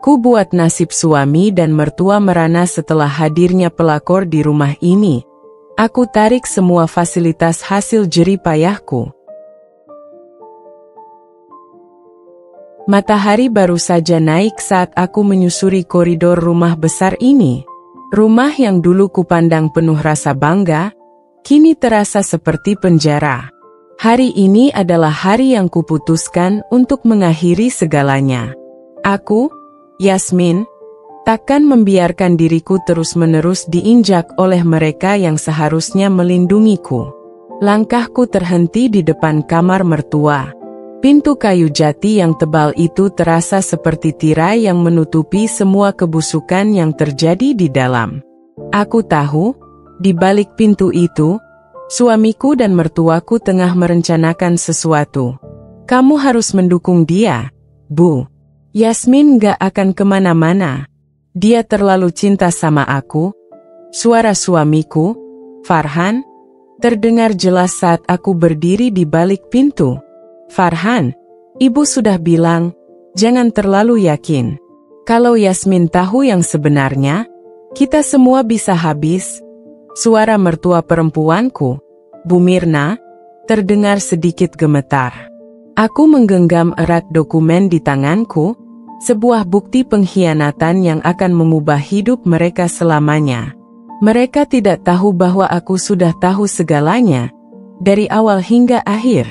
Ku buat nasib suami dan mertua merana setelah hadirnya pelakor di rumah ini. Aku tarik semua fasilitas hasil jerih payahku. Matahari baru saja naik saat aku menyusuri koridor rumah besar ini. Rumah yang dulu kupandang penuh rasa bangga, kini terasa seperti penjara. Hari ini adalah hari yang kuputuskan untuk mengakhiri segalanya. Aku, Yasmin, takkan membiarkan diriku terus-menerus diinjak oleh mereka yang seharusnya melindungiku. Langkahku terhenti di depan kamar mertua. Pintu kayu jati yang tebal itu terasa seperti tirai yang menutupi semua kebusukan yang terjadi di dalam. Aku tahu, di balik pintu itu, suamiku dan mertuaku tengah merencanakan sesuatu. Kamu harus mendukung dia, Bu. Yasmin gak akan kemana-mana. Dia terlalu cinta sama aku. Suara suamiku, Farhan, terdengar jelas saat aku berdiri di balik pintu. Farhan, ibu sudah bilang, jangan terlalu yakin. Kalau Yasmin tahu yang sebenarnya, kita semua bisa habis. Suara mertua perempuanku, Bu Mirna, terdengar sedikit gemetar. Aku menggenggam erat dokumen di tanganku, sebuah bukti pengkhianatan yang akan mengubah hidup mereka selamanya. Mereka tidak tahu bahwa aku sudah tahu segalanya, dari awal hingga akhir.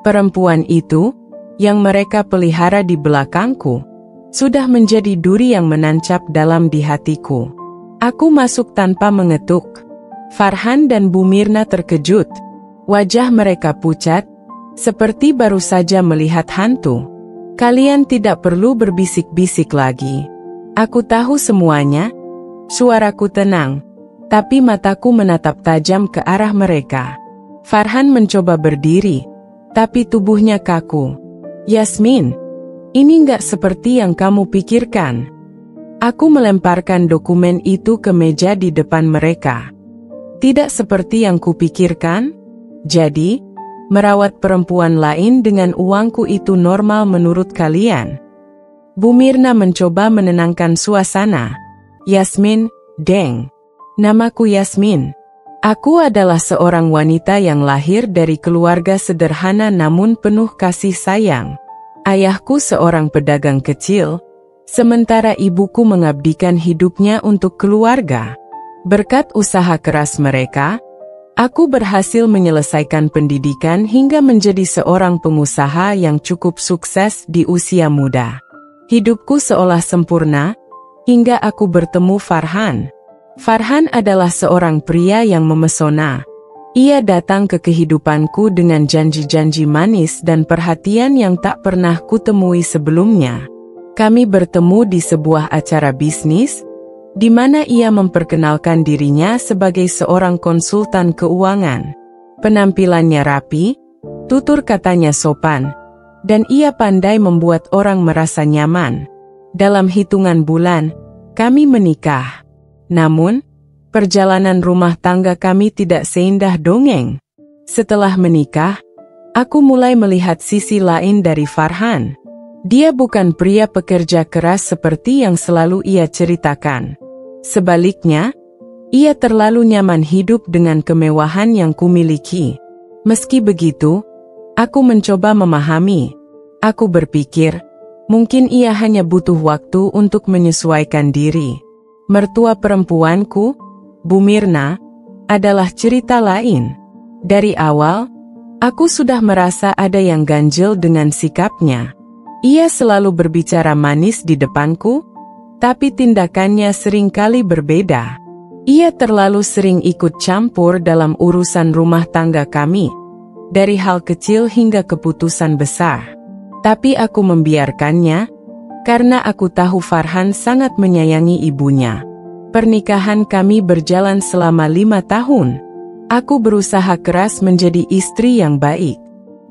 Perempuan itu, yang mereka pelihara di belakangku, sudah menjadi duri yang menancap dalam di hatiku. Aku masuk tanpa mengetuk. Farhan dan Bu Mirna terkejut. Wajah mereka pucat, seperti baru saja melihat hantu. Kalian tidak perlu berbisik-bisik lagi. Aku tahu semuanya. Suaraku tenang, tapi mataku menatap tajam ke arah mereka. Farhan mencoba berdiri, tapi tubuhnya kaku. Yasmin, ini nggak seperti yang kamu pikirkan. Aku melemparkan dokumen itu ke meja di depan mereka. Tidak seperti yang kupikirkan. Jadi, merawat perempuan lain dengan uangku itu normal menurut kalian? Bu Mirna mencoba menenangkan suasana. Yasmin, Deng. Namaku Yasmin. Aku adalah seorang wanita yang lahir dari keluarga sederhana namun penuh kasih sayang. Ayahku seorang pedagang kecil, sementara ibuku mengabdikan hidupnya untuk keluarga. Berkat usaha keras mereka, aku berhasil menyelesaikan pendidikan hingga menjadi seorang pengusaha yang cukup sukses di usia muda. Hidupku seolah sempurna, hingga aku bertemu Farhan. Farhan adalah seorang pria yang memesona. Ia datang ke kehidupanku dengan janji-janji manis dan perhatian yang tak pernah kutemui sebelumnya. Kami bertemu di sebuah acara bisnis, di mana ia memperkenalkan dirinya sebagai seorang konsultan keuangan. Penampilannya rapi, tutur katanya sopan, dan ia pandai membuat orang merasa nyaman. Dalam hitungan bulan, kami menikah. Namun, perjalanan rumah tangga kami tidak seindah dongeng. Setelah menikah, aku mulai melihat sisi lain dari Farhan. Dia bukan pria pekerja keras seperti yang selalu ia ceritakan. Sebaliknya, ia terlalu nyaman hidup dengan kemewahan yang kumiliki. Meski begitu, aku mencoba memahami. Aku berpikir, mungkin ia hanya butuh waktu untuk menyesuaikan diri. Mertua perempuanku, Bu Mirna, adalah cerita lain. Dari awal, aku sudah merasa ada yang ganjil dengan sikapnya. Ia selalu berbicara manis di depanku, tapi tindakannya seringkali berbeda. Ia terlalu sering ikut campur dalam urusan rumah tangga kami, dari hal kecil hingga keputusan besar. Tapi aku membiarkannya, karena aku tahu Farhan sangat menyayangi ibunya. Pernikahan kami berjalan selama 5 tahun. Aku berusaha keras menjadi istri yang baik.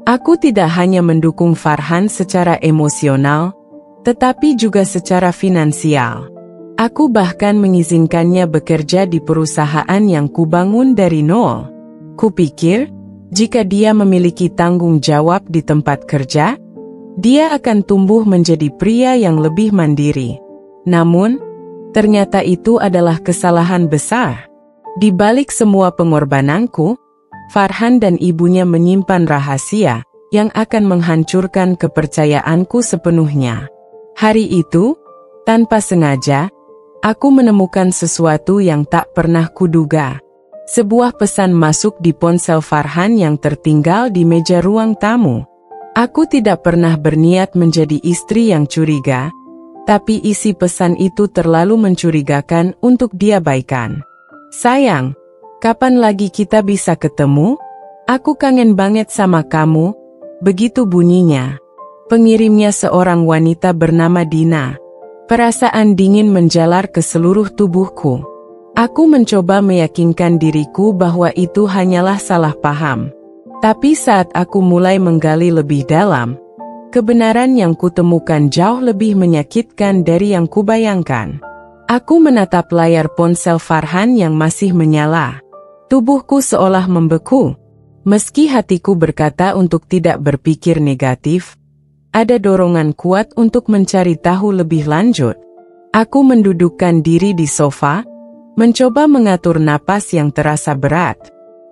Aku tidak hanya mendukung Farhan secara emosional, tetapi juga secara finansial. Aku bahkan mengizinkannya bekerja di perusahaan yang kubangun dari nol. Kupikir, jika dia memiliki tanggung jawab di tempat kerja, dia akan tumbuh menjadi pria yang lebih mandiri. Namun, ternyata itu adalah kesalahan besar. Di balik semua pengorbananku, Farhan dan ibunya menyimpan rahasia yang akan menghancurkan kepercayaanku sepenuhnya. Hari itu, tanpa sengaja, aku menemukan sesuatu yang tak pernah kuduga. Sebuah pesan masuk di ponsel Farhan yang tertinggal di meja ruang tamu. Aku tidak pernah berniat menjadi istri yang curiga, tapi isi pesan itu terlalu mencurigakan untuk diabaikan. "Sayang, kapan lagi kita bisa ketemu? Aku kangen banget sama kamu," begitu bunyinya. Pengirimnya seorang wanita bernama Dina. Perasaan dingin menjalar ke seluruh tubuhku. Aku mencoba meyakinkan diriku bahwa itu hanyalah salah paham. Tapi saat aku mulai menggali lebih dalam, kebenaran yang kutemukan jauh lebih menyakitkan dari yang kubayangkan. Aku menatap layar ponsel Farhan yang masih menyala. Tubuhku seolah membeku. Meski hatiku berkata untuk tidak berpikir negatif, ada dorongan kuat untuk mencari tahu lebih lanjut. Aku mendudukkan diri di sofa, mencoba mengatur napas yang terasa berat.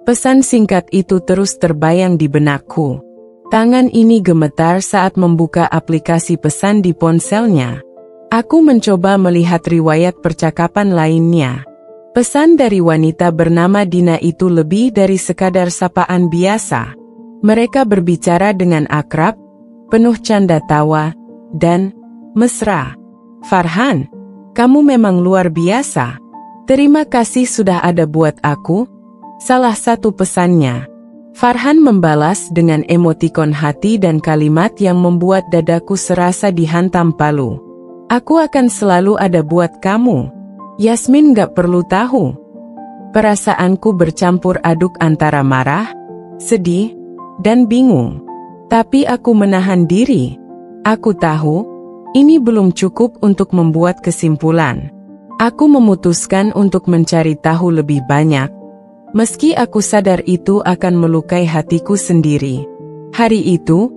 Pesan singkat itu terus terbayang di benakku. Tangan ini gemetar saat membuka aplikasi pesan di ponselnya. Aku mencoba melihat riwayat percakapan lainnya. Pesan dari wanita bernama Dina itu lebih dari sekadar sapaan biasa. Mereka berbicara dengan akrab, penuh canda tawa, dan mesra. "Farhan, kamu memang luar biasa. Terima kasih sudah ada buat aku," salah satu pesannya. Farhan membalas dengan emotikon hati dan kalimat yang membuat dadaku serasa dihantam palu. "Aku akan selalu ada buat kamu. Yasmin gak perlu tahu." Perasaanku bercampur aduk antara marah, sedih, dan bingung. Tapi aku menahan diri. Aku tahu, ini belum cukup untuk membuat kesimpulan. Aku memutuskan untuk mencari tahu lebih banyak, meski aku sadar itu akan melukai hatiku sendiri. Hari itu,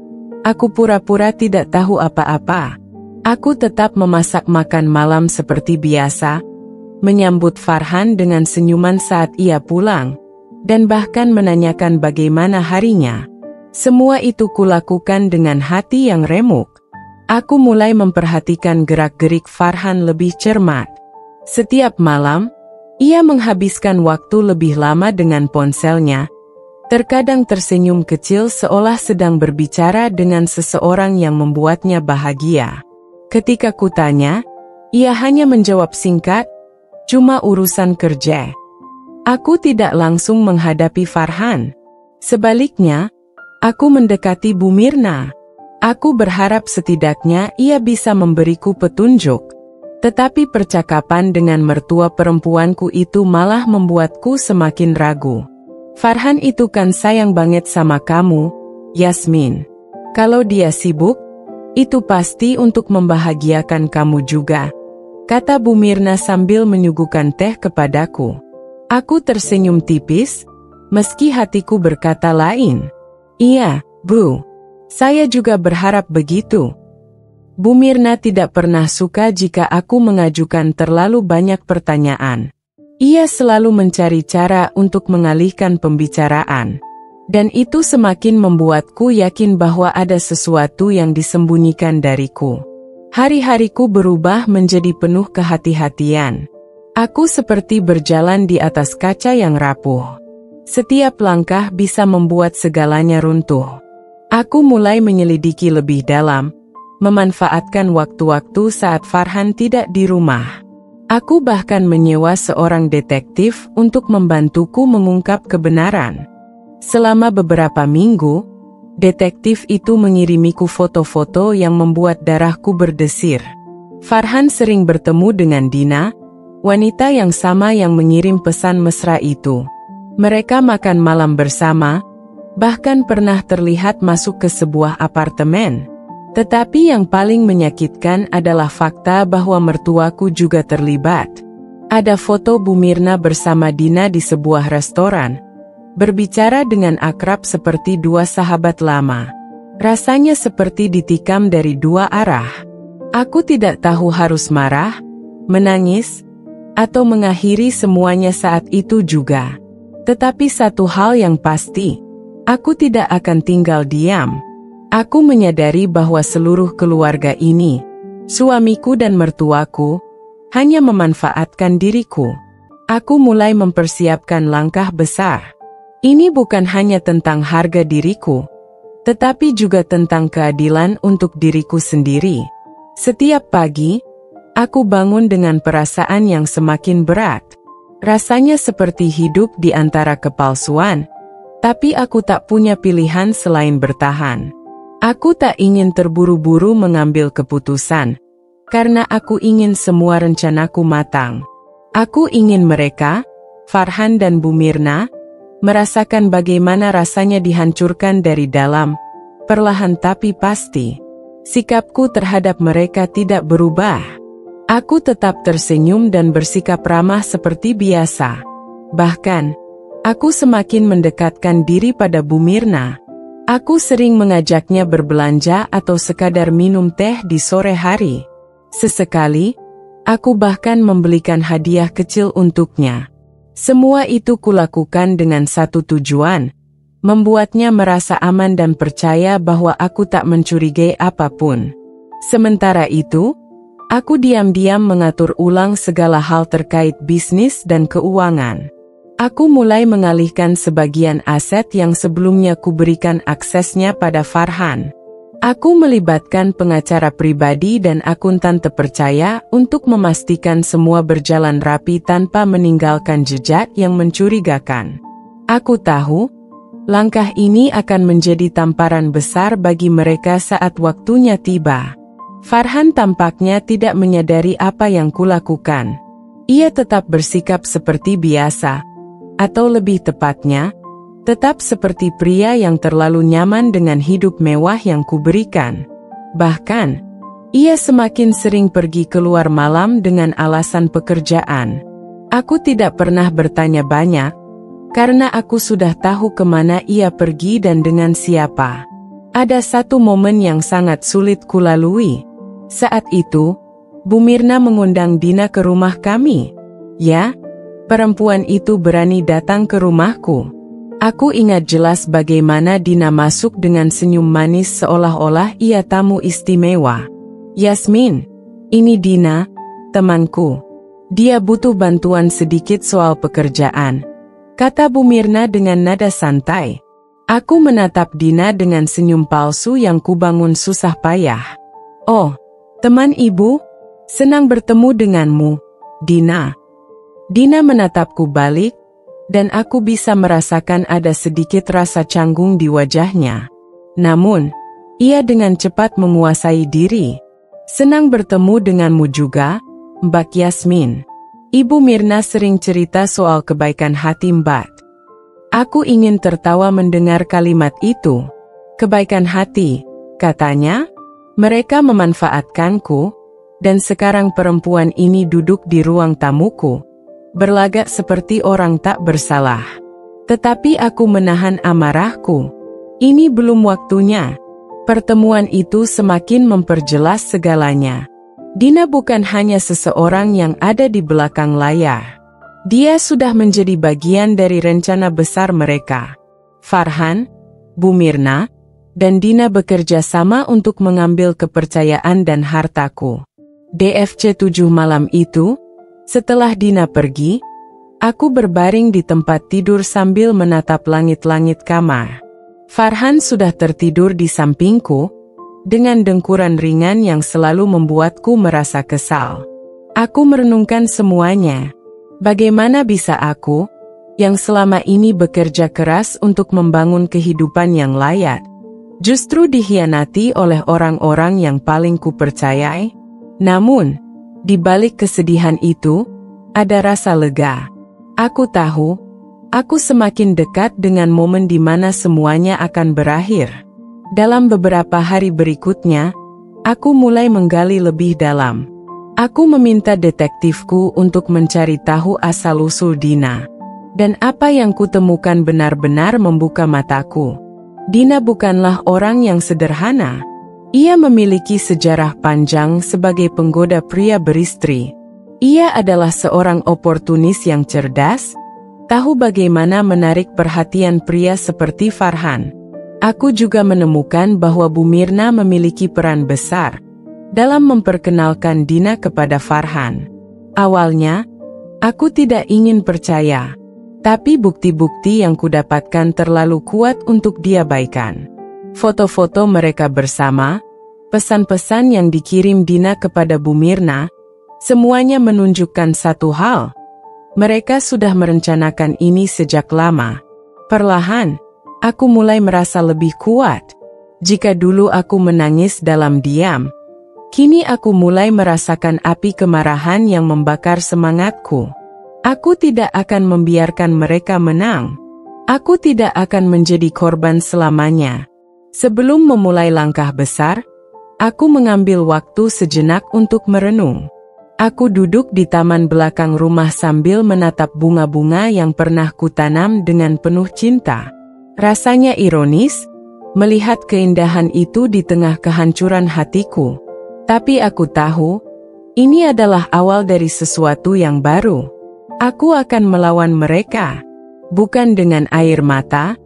aku pura-pura tidak tahu apa-apa. Aku tetap memasak makan malam seperti biasa, menyambut Farhan dengan senyuman saat ia pulang, dan bahkan menanyakan bagaimana harinya. Semua itu kulakukan dengan hati yang remuk. Aku mulai memperhatikan gerak-gerik Farhan lebih cermat. Setiap malam, ia menghabiskan waktu lebih lama dengan ponselnya, terkadang tersenyum kecil seolah sedang berbicara dengan seseorang yang membuatnya bahagia. Ketika kutanya, ia hanya menjawab singkat, "Cuma urusan kerja." Aku tidak langsung menghadapi Farhan. Sebaliknya, aku mendekati Bu Mirna. Aku berharap setidaknya ia bisa memberiku petunjuk. Tetapi percakapan dengan mertua perempuanku itu malah membuatku semakin ragu. "Farhan itu kan sayang banget sama kamu, Yasmin. Kalau dia sibuk, itu pasti untuk membahagiakan kamu juga," kata Bu Mirna sambil menyuguhkan teh kepadaku. Aku tersenyum tipis, meski hatiku berkata lain. "Iya, Bu. Saya juga berharap begitu." Bu Mirna tidak pernah suka jika aku mengajukan terlalu banyak pertanyaan. Ia selalu mencari cara untuk mengalihkan pembicaraan. Dan itu semakin membuatku yakin bahwa ada sesuatu yang disembunyikan dariku. Hari-hariku berubah menjadi penuh kehati-hatian. Aku seperti berjalan di atas kaca yang rapuh. Setiap langkah bisa membuat segalanya runtuh. Aku mulai menyelidiki lebih dalam, memanfaatkan waktu-waktu saat Farhan tidak di rumah. Aku bahkan menyewa seorang detektif untuk membantuku mengungkap kebenaran. Selama beberapa minggu, detektif itu mengirimiku foto-foto yang membuat darahku berdesir. Farhan sering bertemu dengan Dina, wanita yang sama yang mengirim pesan mesra itu. Mereka makan malam bersama, bahkan pernah terlihat masuk ke sebuah apartemen. Tetapi yang paling menyakitkan adalah fakta bahwa mertuaku juga terlibat. Ada foto Bu Mirna bersama Dina di sebuah restoran, berbicara dengan akrab seperti dua sahabat lama. Rasanya seperti ditikam dari dua arah. Aku tidak tahu harus marah, menangis, atau mengakhiri semuanya saat itu juga. Tetapi satu hal yang pasti, aku tidak akan tinggal diam. Aku menyadari bahwa seluruh keluarga ini, suamiku dan mertuaku, hanya memanfaatkan diriku. Aku mulai mempersiapkan langkah besar. Ini bukan hanya tentang harga diriku, tetapi juga tentang keadilan untuk diriku sendiri. Setiap pagi, aku bangun dengan perasaan yang semakin berat. Rasanya seperti hidup di antara kepalsuan, tapi aku tak punya pilihan selain bertahan. Aku tak ingin terburu-buru mengambil keputusan, karena aku ingin semua rencanaku matang. Aku ingin mereka, Farhan dan Bu Mirna, merasakan bagaimana rasanya dihancurkan dari dalam, perlahan tapi pasti. Sikapku terhadap mereka tidak berubah. Aku tetap tersenyum dan bersikap ramah seperti biasa. Bahkan, aku semakin mendekatkan diri pada Bu Mirna. Aku sering mengajaknya berbelanja atau sekadar minum teh di sore hari. Sesekali, aku bahkan membelikan hadiah kecil untuknya. Semua itu kulakukan dengan satu tujuan, membuatnya merasa aman dan percaya bahwa aku tak mencurigai apapun. Sementara itu, aku diam-diam mengatur ulang segala hal terkait bisnis dan keuangan. Aku mulai mengalihkan sebagian aset yang sebelumnya kuberikan aksesnya pada Farhan. Aku melibatkan pengacara pribadi dan akuntan terpercaya untuk memastikan semua berjalan rapi tanpa meninggalkan jejak yang mencurigakan. Aku tahu, langkah ini akan menjadi tamparan besar bagi mereka saat waktunya tiba. Farhan tampaknya tidak menyadari apa yang kulakukan. Ia tetap bersikap seperti biasa, atau lebih tepatnya, tetap seperti pria yang terlalu nyaman dengan hidup mewah yang kuberikan. Bahkan, ia semakin sering pergi keluar malam dengan alasan pekerjaan. Aku tidak pernah bertanya banyak, karena aku sudah tahu kemana ia pergi dan dengan siapa. Ada satu momen yang sangat sulit kulalui. Saat itu, Bu Mirna mengundang Dina ke rumah kami. Ya, perempuan itu berani datang ke rumahku. Aku ingat jelas bagaimana Dina masuk dengan senyum manis seolah-olah ia tamu istimewa. "Yasmin, ini Dina, temanku. Dia butuh bantuan sedikit soal pekerjaan," kata Bu Mirna dengan nada santai. Aku menatap Dina dengan senyum palsu yang kubangun susah payah. "Oh, teman ibu, senang bertemu denganmu, Dina." Dina menatapku balik, dan aku bisa merasakan ada sedikit rasa canggung di wajahnya. Namun, ia dengan cepat menguasai diri. "Senang bertemu denganmu juga, Mbak Yasmin. Ibu Mirna sering cerita soal kebaikan hati Mbak." Aku ingin tertawa mendengar kalimat itu. "Kebaikan hati," katanya. "Mereka memanfaatkanku, dan sekarang perempuan ini duduk di ruang tamuku, berlagak seperti orang tak bersalah." Tetapi aku menahan amarahku. Ini belum waktunya. Pertemuan itu semakin memperjelas segalanya. Dina bukan hanya seseorang yang ada di belakang layar. Dia sudah menjadi bagian dari rencana besar mereka. Farhan, Bu Mirna, dan Dina bekerja sama untuk mengambil kepercayaan dan hartaku. DFC 7 malam itu, setelah Dina pergi, aku berbaring di tempat tidur sambil menatap langit-langit kamar. Farhan sudah tertidur di sampingku, dengan dengkuran ringan yang selalu membuatku merasa kesal. Aku merenungkan semuanya. Bagaimana bisa aku, yang selama ini bekerja keras untuk membangun kehidupan yang layak, justru dikhianati oleh orang-orang yang paling kupercayai? Namun, di balik kesedihan itu, ada rasa lega. Aku tahu, aku semakin dekat dengan momen di mana semuanya akan berakhir. Dalam beberapa hari berikutnya, aku mulai menggali lebih dalam. Aku meminta detektifku untuk mencari tahu asal-usul Dina. Dan apa yang kutemukan benar-benar membuka mataku. Dina bukanlah orang yang sederhana. Ia memiliki sejarah panjang sebagai penggoda pria beristri. Ia adalah seorang oportunis yang cerdas, tahu bagaimana menarik perhatian pria seperti Farhan. Aku juga menemukan bahwa Bu Mirna memiliki peran besar dalam memperkenalkan Dina kepada Farhan. Awalnya, aku tidak ingin percaya, tapi bukti-bukti yang kudapatkan terlalu kuat untuk diabaikan. Foto-foto mereka bersama, pesan-pesan yang dikirim Dina kepada Bu Mirna, semuanya menunjukkan satu hal. Mereka sudah merencanakan ini sejak lama. Perlahan, aku mulai merasa lebih kuat. Jika dulu aku menangis dalam diam, kini aku mulai merasakan api kemarahan yang membakar semangatku. Aku tidak akan membiarkan mereka menang. Aku tidak akan menjadi korban selamanya. Sebelum memulai langkah besar, aku mengambil waktu sejenak untuk merenung. Aku duduk di taman belakang rumah sambil menatap bunga-bunga yang pernah kutanam dengan penuh cinta. Rasanya ironis, melihat keindahan itu di tengah kehancuran hatiku. Tapi aku tahu, ini adalah awal dari sesuatu yang baru. Aku akan melawan mereka, bukan dengan air mata,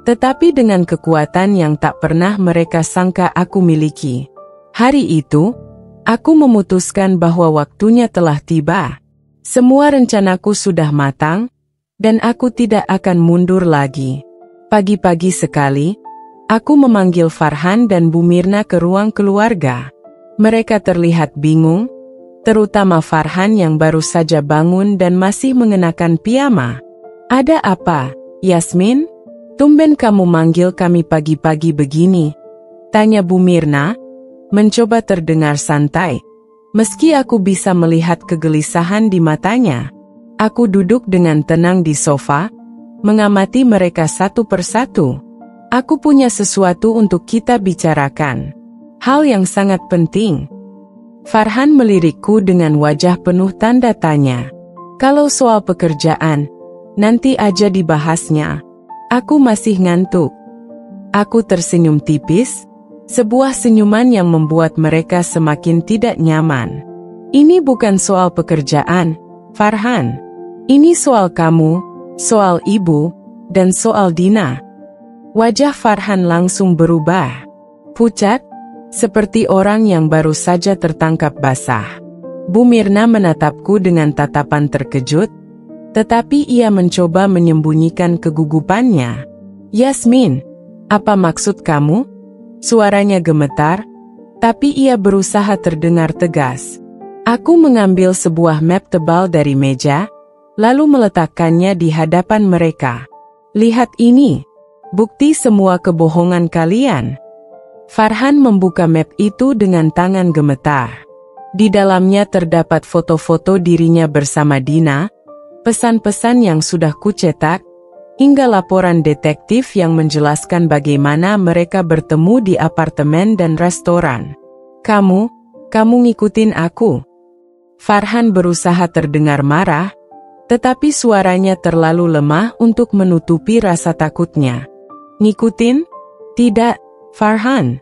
tetapi dengan kekuatan yang tak pernah mereka sangka aku miliki. Hari itu, aku memutuskan bahwa waktunya telah tiba. Semua rencanaku sudah matang, dan aku tidak akan mundur lagi. Pagi-pagi sekali, aku memanggil Farhan dan Bu Mirna ke ruang keluarga. Mereka terlihat bingung, terutama Farhan yang baru saja bangun dan masih mengenakan piyama. "Ada apa, Yasmin? Tumben kamu manggil kami pagi-pagi begini?" tanya Bu Mirna, mencoba terdengar santai. Meski aku bisa melihat kegelisahan di matanya. Aku duduk dengan tenang di sofa, mengamati mereka satu persatu. "Aku punya sesuatu untuk kita bicarakan. Hal yang sangat penting." Farhan melirikku dengan wajah penuh tanda tanya. "Kalau soal pekerjaan, nanti aja dibahasnya. Aku masih ngantuk." Aku tersenyum tipis, sebuah senyuman yang membuat mereka semakin tidak nyaman. "Ini bukan soal pekerjaan, Farhan. Ini soal kamu, soal ibu, dan soal Dina." Wajah Farhan langsung berubah. Pucat, seperti orang yang baru saja tertangkap basah. Bu Mirna menatapku dengan tatapan terkejut, tetapi ia mencoba menyembunyikan kegugupannya. "Yasmin, apa maksud kamu?" Suaranya gemetar, tapi ia berusaha terdengar tegas. Aku mengambil sebuah map tebal dari meja, lalu meletakkannya di hadapan mereka. "Lihat ini, bukti semua kebohongan kalian." Farhan membuka map itu dengan tangan gemetar. Di dalamnya terdapat foto-foto dirinya bersama Dina, pesan-pesan yang sudah kucetak, hingga laporan detektif yang menjelaskan bagaimana mereka bertemu di apartemen dan restoran. Kamu ngikutin aku." Farhan berusaha terdengar marah, tetapi suaranya terlalu lemah untuk menutupi rasa takutnya. "Ngikutin? Tidak, Farhan.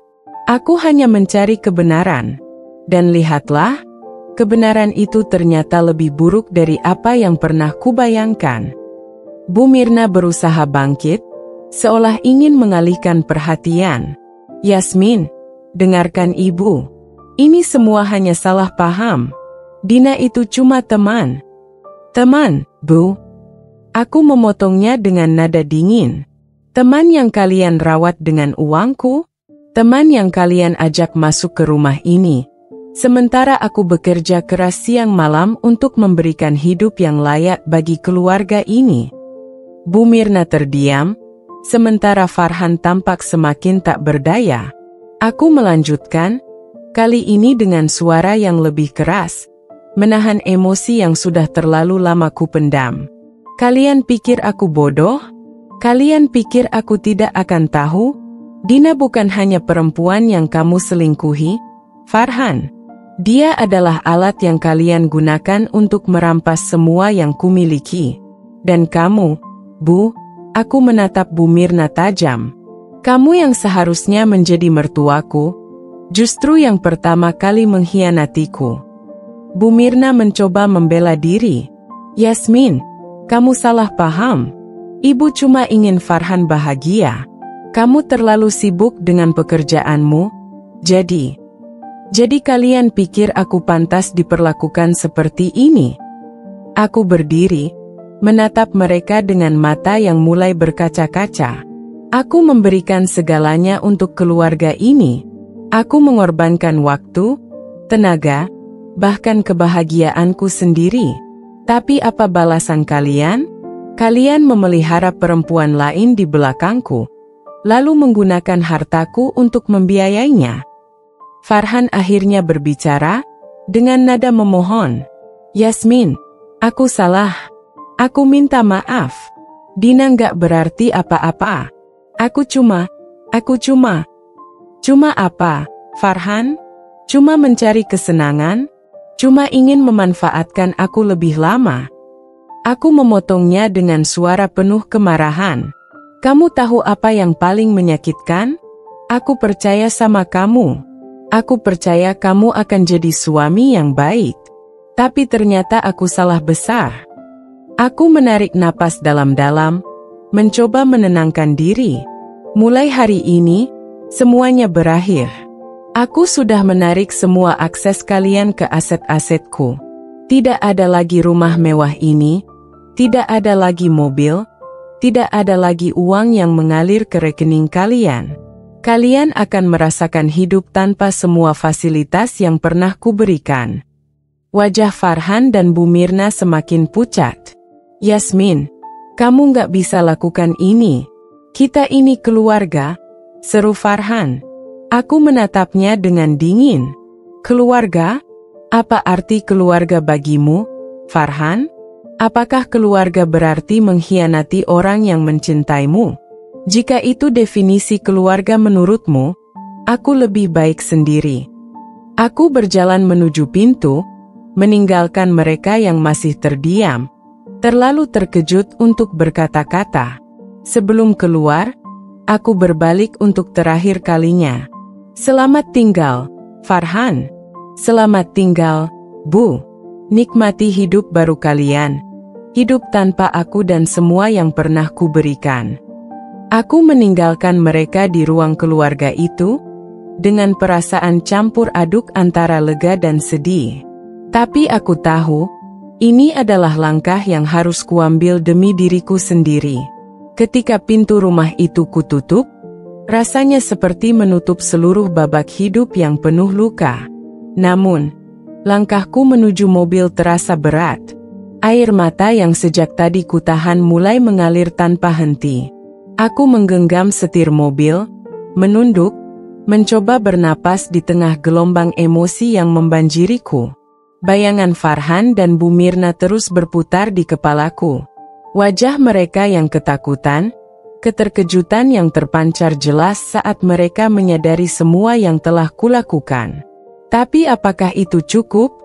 Aku hanya mencari kebenaran. Dan lihatlah, kebenaran itu ternyata lebih buruk dari apa yang pernah kubayangkan." Bu Mirna berusaha bangkit, seolah ingin mengalihkan perhatian. "Yasmin, dengarkan ibu. Ini semua hanya salah paham. Dina itu cuma teman." "Teman, Bu?" Aku memotongnya dengan nada dingin. "Teman yang kalian rawat dengan uangku? Teman yang kalian ajak masuk ke rumah ini, sementara aku bekerja keras siang malam untuk memberikan hidup yang layak bagi keluarga ini?" Bu Mirna terdiam, sementara Farhan tampak semakin tak berdaya. Aku melanjutkan, kali ini dengan suara yang lebih keras, menahan emosi yang sudah terlalu lama kupendam. "Kalian pikir aku bodoh? Kalian pikir aku tidak akan tahu? Dina bukan hanya perempuan yang kamu selingkuhi, Farhan. Dia adalah alat yang kalian gunakan untuk merampas semua yang kumiliki. Dan kamu, Bu," aku menatap Bu Mirna tajam, "kamu yang seharusnya menjadi mertuaku, Justru yang pertama kali mengkhianatiku. Bu Mirna mencoba membela diri. Yasmin, kamu salah paham. Ibu cuma ingin Farhan bahagia. Kamu terlalu sibuk dengan pekerjaanmu. Jadi kalian pikir aku pantas diperlakukan seperti ini? Aku berdiri, menatap mereka dengan mata yang mulai berkaca-kaca. Aku memberikan segalanya untuk keluarga ini. Aku mengorbankan waktu, tenaga, bahkan kebahagiaanku sendiri. Tapi apa balasan kalian? Kalian memelihara perempuan lain di belakangku, lalu menggunakan hartaku untuk membiayainya. Farhan akhirnya berbicara, dengan nada memohon. Yasmin, aku salah. Aku minta maaf. Dina nggak berarti apa-apa. Aku cuma apa, Farhan? Cuma mencari kesenangan? Cuma ingin memanfaatkan aku lebih lama? Aku memotongnya dengan suara penuh kemarahan. Kamu tahu apa yang paling menyakitkan? Aku percaya sama kamu. Aku percaya kamu akan jadi suami yang baik. Tapi ternyata aku salah besar. Aku menarik napas dalam-dalam, mencoba menenangkan diri. Mulai hari ini, semuanya berakhir. Aku sudah menarik semua akses kalian ke aset-asetku. Tidak ada lagi rumah mewah ini, tidak ada lagi mobil, tidak ada lagi uang yang mengalir ke rekening kalian. Kalian akan merasakan hidup tanpa semua fasilitas yang pernah kuberikan. Wajah Farhan dan Bu Mirna semakin pucat. Yasmin, kamu nggak bisa lakukan ini. Kita ini keluarga, seru Farhan. Aku menatapnya dengan dingin. Keluarga? Apa arti keluarga bagimu, Farhan? Apakah keluarga berarti mengkhianati orang yang mencintaimu? Jika itu definisi keluarga menurutmu, aku lebih baik sendiri. Aku berjalan menuju pintu, meninggalkan mereka yang masih terdiam, terlalu terkejut untuk berkata-kata. Sebelum keluar, aku berbalik untuk terakhir kalinya. Selamat tinggal, Farhan. Selamat tinggal, Bu. Nikmati hidup baru kalian. Hidup tanpa aku dan semua yang pernah kuberikan. Aku meninggalkan mereka di ruang keluarga itu, dengan perasaan campur aduk antara lega dan sedih. Tapi aku tahu, ini adalah langkah yang harus kuambil demi diriku sendiri. Ketika pintu rumah itu kututup, rasanya seperti menutup seluruh babak hidup yang penuh luka. Namun, langkahku menuju mobil terasa berat. Air mata yang sejak tadi kutahan mulai mengalir tanpa henti. Aku menggenggam setir mobil, menunduk, mencoba bernapas di tengah gelombang emosi yang membanjiriku. Bayangan Farhan dan Bu Mirna terus berputar di kepalaku. Wajah mereka yang ketakutan, keterkejutan yang terpancar jelas saat mereka menyadari semua yang telah kulakukan. Tapi apakah itu cukup?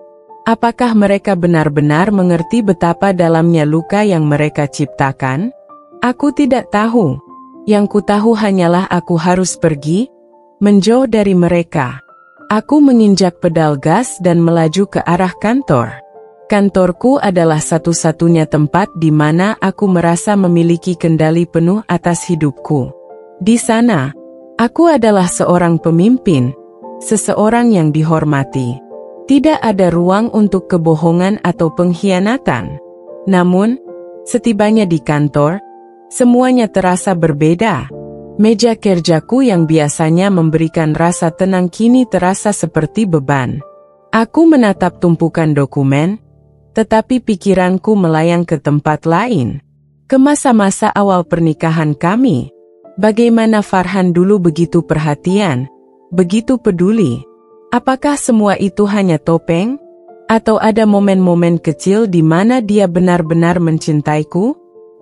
Apakah mereka benar-benar mengerti betapa dalamnya luka yang mereka ciptakan? Aku tidak tahu. Yang ku tahu hanyalah aku harus pergi, menjauh dari mereka. Aku menginjak pedal gas dan melaju ke arah kantor. Kantorku adalah satu-satunya tempat di mana aku merasa memiliki kendali penuh atas hidupku. Di sana, aku adalah seorang pemimpin, seseorang yang dihormati. Tidak ada ruang untuk kebohongan atau pengkhianatan. Namun, setibanya di kantor, semuanya terasa berbeda. Meja kerjaku yang biasanya memberikan rasa tenang kini terasa seperti beban. Aku menatap tumpukan dokumen, tetapi pikiranku melayang ke tempat lain. Ke masa-masa awal pernikahan kami. Bagaimana Farhan dulu begitu perhatian, begitu peduli. Apakah semua itu hanya topeng? Atau ada momen-momen kecil di mana dia benar-benar mencintaiku?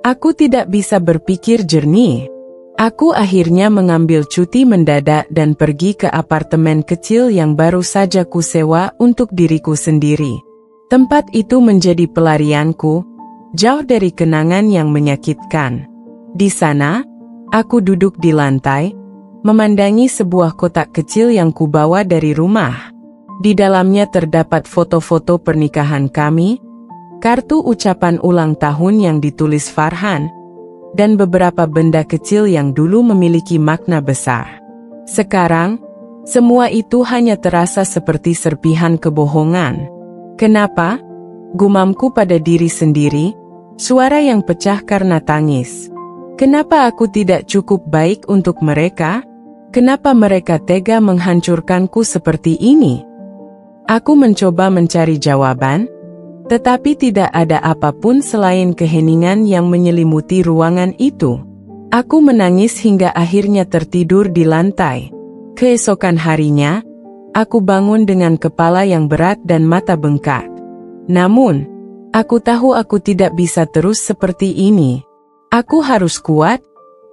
Aku tidak bisa berpikir jernih. Aku akhirnya mengambil cuti mendadak dan pergi ke apartemen kecil yang baru saja kusewa untuk diriku sendiri. Tempat itu menjadi pelarianku, jauh dari kenangan yang menyakitkan. Di sana, aku duduk di lantai, memandangi sebuah kotak kecil yang kubawa dari rumah. Di dalamnya terdapat foto-foto pernikahan kami, kartu ucapan ulang tahun yang ditulis Farhan, dan beberapa benda kecil yang dulu memiliki makna besar. Sekarang, semua itu hanya terasa seperti serpihan kebohongan. Kenapa? Gumamku pada diri sendiri, suara yang pecah karena tangis. Kenapa aku tidak cukup baik untuk mereka? Kenapa mereka tega menghancurkanku seperti ini? Aku mencoba mencari jawaban, tetapi tidak ada apapun selain keheningan yang menyelimuti ruangan itu. Aku menangis hingga akhirnya tertidur di lantai. Keesokan harinya, aku bangun dengan kepala yang berat dan mata bengkak. Namun, aku tahu aku tidak bisa terus seperti ini. Aku harus kuat,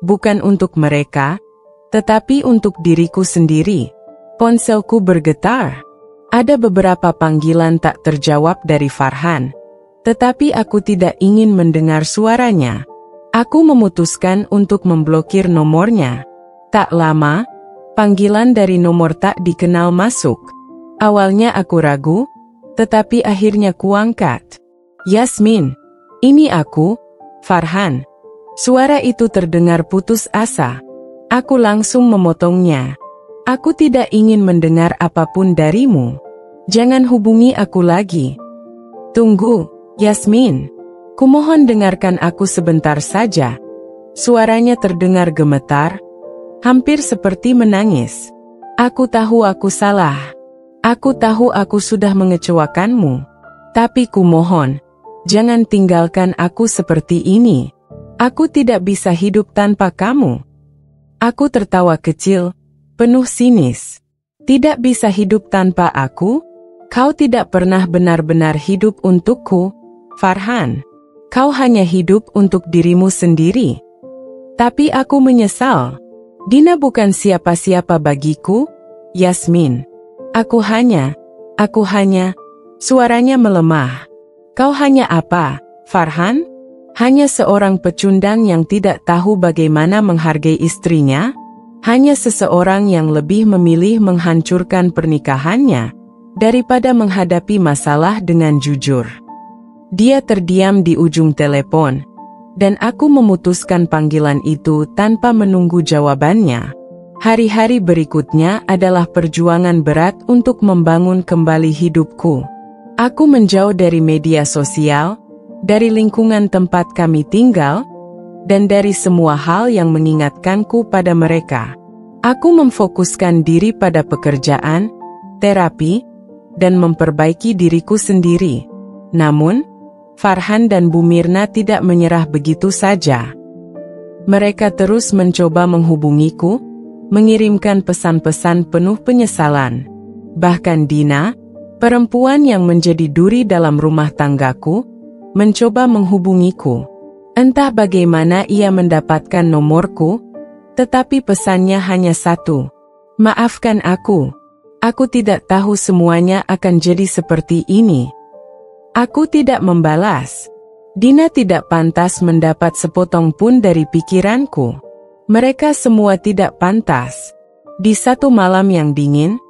bukan untuk mereka, tetapi untuk diriku sendiri. Ponselku bergetar. Ada beberapa panggilan tak terjawab dari Farhan, tetapi aku tidak ingin mendengar suaranya. Aku memutuskan untuk memblokir nomornya. Tak lama, panggilan dari nomor tak dikenal masuk. Awalnya aku ragu, tetapi akhirnya kuangkat. Yasmin, ini aku, Farhan. Suara itu terdengar putus asa. Aku langsung memotongnya. Aku tidak ingin mendengar apapun darimu. Jangan hubungi aku lagi. Tunggu, Yasmin. Kumohon dengarkan aku sebentar saja. Suaranya terdengar gemetar, hampir seperti menangis. Aku tahu aku salah. Aku tahu aku sudah mengecewakanmu. Tapi kumohon, jangan tinggalkan aku seperti ini. Aku tidak bisa hidup tanpa kamu. Aku tertawa kecil, penuh sinis. Tidak bisa hidup tanpa aku? Kau tidak pernah benar-benar hidup untukku, Farhan. Kau hanya hidup untuk dirimu sendiri. Tapi aku menyesal. Dina bukan siapa-siapa bagiku, Yasmin. Aku hanya, suaranya melemah. Kau hanya apa, Farhan? Hanya seorang pecundang yang tidak tahu bagaimana menghargai istrinya? Hanya seseorang yang lebih memilih menghancurkan pernikahannya daripada menghadapi masalah dengan jujur. Dia terdiam di ujung telepon, dan aku memutuskan panggilan itu tanpa menunggu jawabannya. Hari-hari berikutnya adalah perjuangan berat untuk membangun kembali hidupku. Aku menjauh dari media sosial, dari lingkungan tempat kami tinggal, dan dari semua hal yang mengingatkanku pada mereka. Aku memfokuskan diri pada pekerjaan, terapi, dan memperbaiki diriku sendiri. Namun, Farhan dan Bu Mirna tidak menyerah begitu saja. Mereka terus mencoba menghubungiku, mengirimkan pesan-pesan penuh penyesalan. Bahkan Dina, perempuan yang menjadi duri dalam rumah tanggaku, mencoba menghubungiku. Entah bagaimana ia mendapatkan nomorku, tetapi pesannya hanya satu. Maafkan aku. Aku tidak tahu semuanya akan jadi seperti ini. Aku tidak membalas. Dina tidak pantas mendapat sepotong pun dari pikiranku. Mereka semua tidak pantas. Di satu malam yang dingin,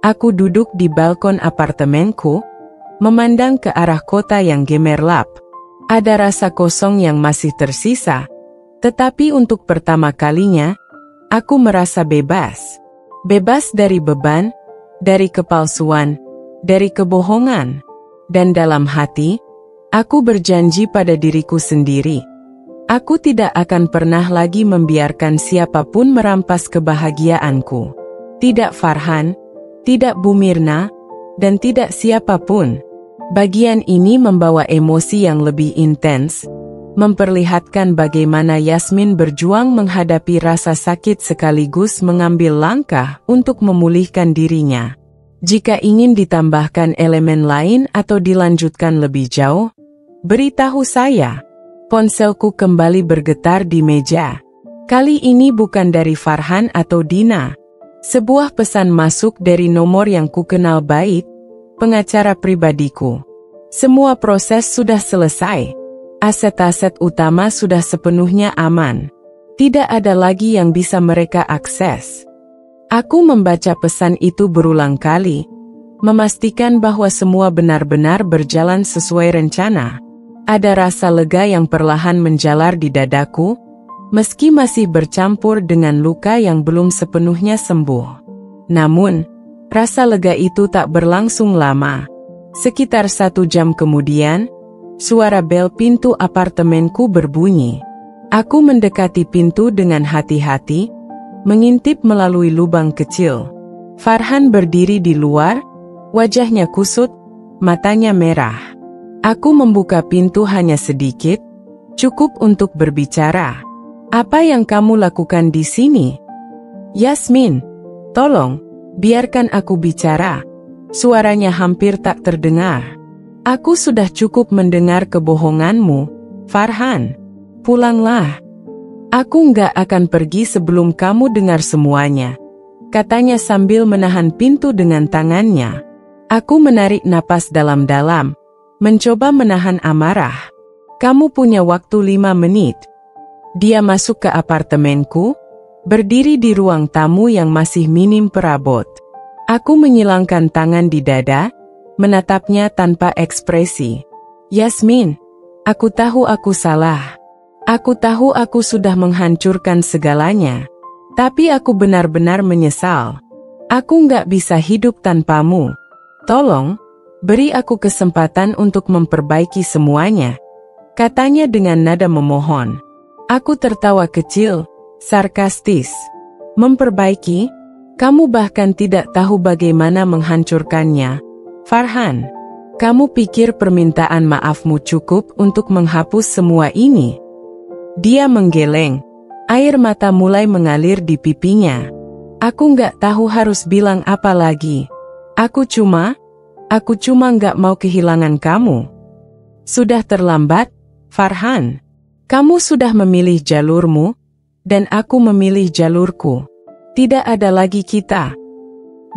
aku duduk di balkon apartemenku, memandang ke arah kota yang gemerlap. Ada rasa kosong yang masih tersisa, tetapi untuk pertama kalinya, aku merasa bebas. Bebas dari beban, dari kepalsuan, dari kebohongan. Dan dalam hati, aku berjanji pada diriku sendiri. Aku tidak akan pernah lagi membiarkan siapapun merampas kebahagiaanku. Tidak Farhan, tidak Bu Mirna, dan tidak siapapun. Bagian ini membawa emosi yang lebih intens, memperlihatkan bagaimana Yasmin berjuang menghadapi rasa sakit sekaligus mengambil langkah untuk memulihkan dirinya. Jika ingin ditambahkan elemen lain atau dilanjutkan lebih jauh, beritahu saya. Ponselku kembali bergetar di meja. Kali ini bukan dari Farhan atau Dina. Sebuah pesan masuk dari nomor yang kukenal baik, pengacara pribadiku. Semua proses sudah selesai. Aset-aset utama sudah sepenuhnya aman. Tidak ada lagi yang bisa mereka akses. Aku membaca pesan itu berulang kali, memastikan bahwa semua benar-benar berjalan sesuai rencana. Ada rasa lega yang perlahan menjalar di dadaku, meski masih bercampur dengan luka yang belum sepenuhnya sembuh. Namun, rasa lega itu tak berlangsung lama. Sekitar 1 jam kemudian, suara bel pintu apartemenku berbunyi. Aku mendekati pintu dengan hati-hati, mengintip melalui lubang kecil. Farhan berdiri di luar, wajahnya kusut, matanya merah. Aku membuka pintu hanya sedikit, cukup untuk berbicara. "Apa yang kamu lakukan di sini?" "Yasmin, tolong, biarkan aku bicara." Suaranya hampir tak terdengar. "Aku sudah cukup mendengar kebohonganmu, Farhan. Pulanglah. Aku nggak akan pergi sebelum kamu dengar semuanya," katanya sambil menahan pintu dengan tangannya. Aku menarik napas dalam-dalam, mencoba menahan amarah. "Kamu punya waktu 5 menit. Dia masuk ke apartemenku, berdiri di ruang tamu yang masih minim perabot. Aku menyilangkan tangan di dada, menatapnya tanpa ekspresi. "Yasmin, aku tahu aku salah. Aku tahu aku sudah menghancurkan segalanya. Tapi aku benar-benar menyesal. Aku nggak bisa hidup tanpamu. Tolong, beri aku kesempatan untuk memperbaiki semuanya," katanya dengan nada memohon. Aku tertawa kecil, sarkastis. "Memperbaiki? Kamu bahkan tidak tahu bagaimana menghancurkannya, Farhan. Kamu pikir permintaan maafmu cukup untuk menghapus semua ini?" Dia menggeleng. Air mata mulai mengalir di pipinya. Aku nggak tahu harus bilang apa lagi. Aku cuma nggak mau kehilangan kamu. "Sudah terlambat, Farhan. Kamu sudah memilih jalurmu, dan aku memilih jalurku. Tidak ada lagi kita."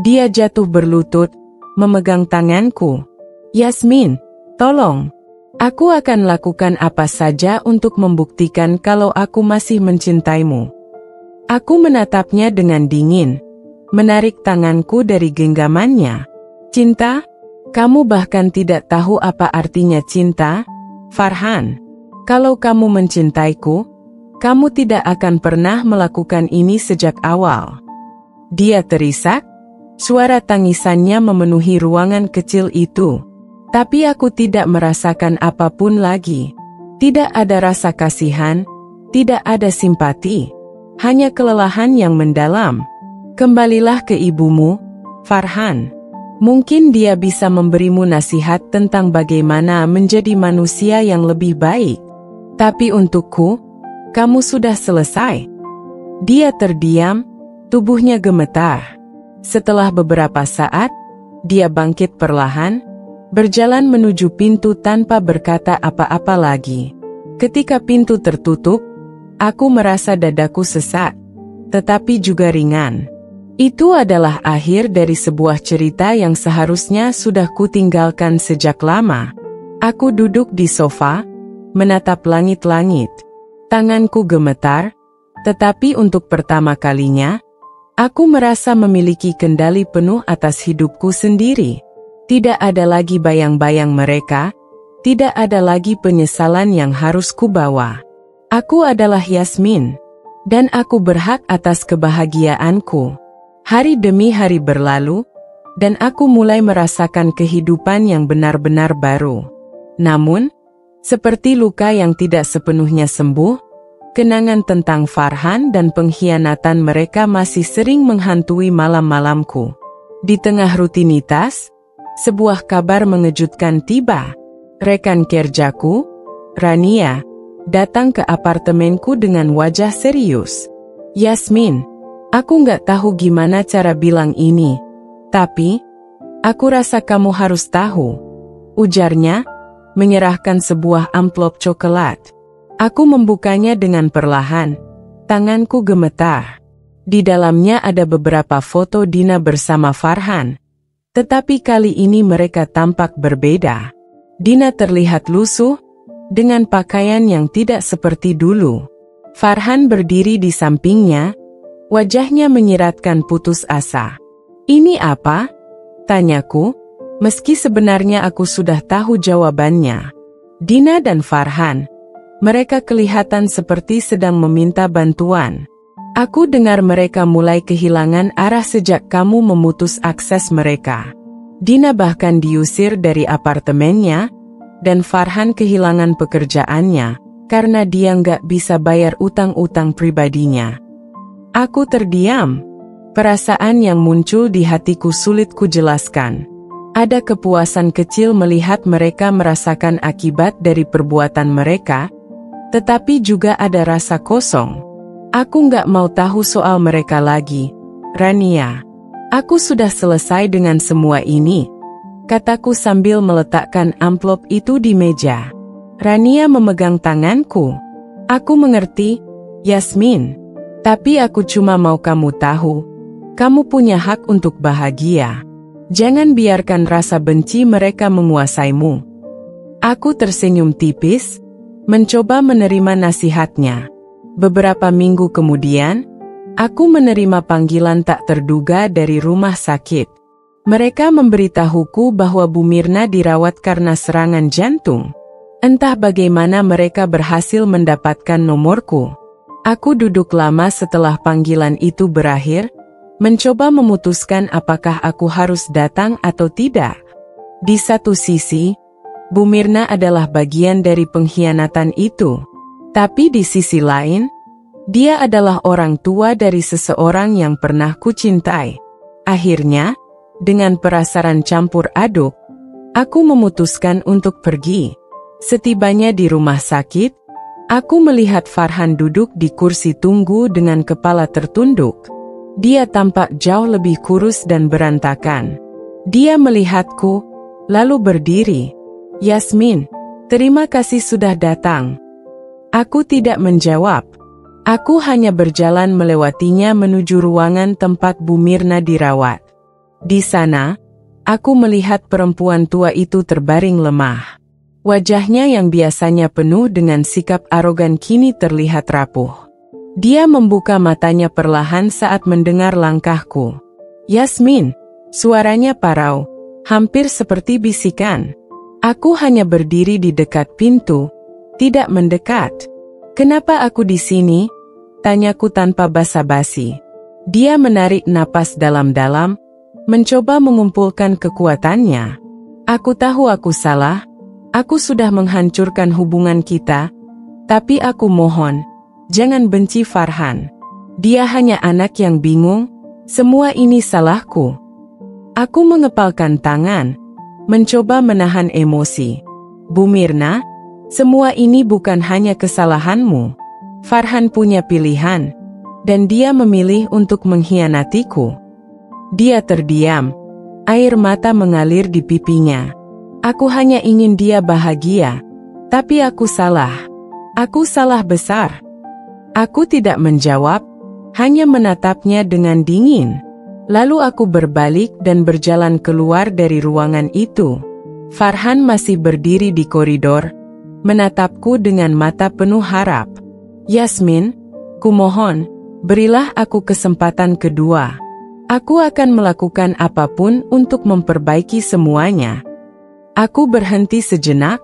Dia jatuh berlutut, memegang tanganku. "Yasmin, tolong. Aku akan lakukan apa saja untuk membuktikan kalau aku masih mencintaimu." Aku menatapnya dengan dingin, menarik tanganku dari genggamannya. "Cinta? Kamu bahkan tidak tahu apa artinya cinta, Farhan. Kalau kamu mencintaiku, kamu tidak akan pernah melakukan ini sejak awal." Dia terisak, suara tangisannya memenuhi ruangan kecil itu. Tapi aku tidak merasakan apapun lagi. Tidak ada rasa kasihan, tidak ada simpati, hanya kelelahan yang mendalam. "Kembalilah ke ibumu, Farhan. Mungkin dia bisa memberimu nasihat tentang bagaimana menjadi manusia yang lebih baik. Tapi untukku, kamu sudah selesai." Dia terdiam, tubuhnya gemetar. Setelah beberapa saat, dia bangkit perlahan, berjalan menuju pintu tanpa berkata apa-apa lagi. Ketika pintu tertutup, aku merasa dadaku sesak, tetapi juga ringan. Itu adalah akhir dari sebuah cerita yang seharusnya sudah kutinggalkan sejak lama. Aku duduk di sofa, menatap langit-langit. Tanganku gemetar, tetapi untuk pertama kalinya, aku merasa memiliki kendali penuh atas hidupku sendiri. Tidak ada lagi bayang-bayang mereka, tidak ada lagi penyesalan yang harus kubawa. Aku adalah Yasmin, dan aku berhak atas kebahagiaanku. Hari demi hari berlalu, dan aku mulai merasakan kehidupan yang benar-benar baru. Namun, seperti luka yang tidak sepenuhnya sembuh, kenangan tentang Farhan dan pengkhianatan mereka masih sering menghantui malam-malamku. Di tengah rutinitas, sebuah kabar mengejutkan tiba. Rekan kerjaku, Rania, datang ke apartemenku dengan wajah serius. "Yasmin, aku nggak tahu gimana cara bilang ini, tapi aku rasa kamu harus tahu," ujarnya, menyerahkan sebuah amplop coklat. Aku membukanya dengan perlahan, tanganku gemetar. Di dalamnya ada beberapa foto Dina bersama Farhan. Tetapi kali ini mereka tampak berbeda. Dina terlihat lusuh, dengan pakaian yang tidak seperti dulu. Farhan berdiri di sampingnya, Wajahnya menyiratkan putus asa. "Ini apa?" tanyaku, meski sebenarnya aku sudah tahu jawabannya. Dina dan Farhan. Mereka kelihatan seperti sedang meminta bantuan. Aku dengar mereka mulai kehilangan arah sejak kamu memutus akses mereka. Dina bahkan diusir dari apartemennya, dan Farhan kehilangan pekerjaannya, karena dia nggak bisa bayar utang-utang pribadinya. Aku terdiam. Perasaan yang muncul di hatiku sulit kujelaskan. Ada kepuasan kecil melihat mereka merasakan akibat dari perbuatan mereka, tetapi juga ada rasa kosong. Aku nggak mau tahu soal mereka lagi, Rania. Aku sudah selesai dengan semua ini, kataku sambil meletakkan amplop itu di meja. Rania memegang tanganku. Aku mengerti, Yasmin. Tapi aku cuma mau kamu tahu, kamu punya hak untuk bahagia. Jangan biarkan rasa benci mereka menguasaimu. Aku tersenyum tipis, mencoba menerima nasihatnya. Beberapa minggu kemudian, aku menerima panggilan tak terduga dari rumah sakit. Mereka memberitahuku bahwa Bu Mirna dirawat karena serangan jantung. Entah bagaimana mereka berhasil mendapatkan nomorku. Aku duduk lama setelah panggilan itu berakhir, mencoba memutuskan apakah aku harus datang atau tidak. Di satu sisi, Bu Mirna adalah bagian dari pengkhianatan itu. Tapi di sisi lain, dia adalah orang tua dari seseorang yang pernah kucintai. Akhirnya, dengan perasaan campur aduk, aku memutuskan untuk pergi. Setibanya di rumah sakit, aku melihat Farhan duduk di kursi tunggu dengan kepala tertunduk. Dia tampak jauh lebih kurus dan berantakan. Dia melihatku, lalu berdiri. "Yasmin, terima kasih sudah datang." Aku tidak menjawab. Aku hanya berjalan melewatinya menuju ruangan tempat Bu Mirna dirawat. Di sana, aku melihat perempuan tua itu terbaring lemah. Wajahnya yang biasanya penuh dengan sikap arogan kini terlihat rapuh. Dia membuka matanya perlahan saat mendengar langkahku. "Yasmin," suaranya parau, hampir seperti bisikan. Aku hanya berdiri di dekat pintu, tidak mendekat. "Kenapa aku di sini?" tanyaku tanpa basa-basi. Dia menarik napas dalam-dalam, mencoba mengumpulkan kekuatannya. "Aku tahu aku salah. Aku sudah menghancurkan hubungan kita, tapi aku mohon, jangan benci Farhan. Dia hanya anak yang bingung, semua ini salahku." Aku mengepalkan tangan, mencoba menahan emosi. "Bu Mirna, semua ini bukan hanya kesalahanmu. Farhan punya pilihan, dan dia memilih untuk mengkhianatiku." Dia terdiam, air mata mengalir di pipinya. "Aku hanya ingin dia bahagia, tapi aku salah. Aku salah besar." Aku tidak menjawab, hanya menatapnya dengan dingin. Lalu aku berbalik dan berjalan keluar dari ruangan itu. Farhan masih berdiri di koridor, menatapku dengan mata penuh harap. "Yasmin, kumohon, berilah aku kesempatan kedua. Aku akan melakukan apapun untuk memperbaiki semuanya." Aku berhenti sejenak,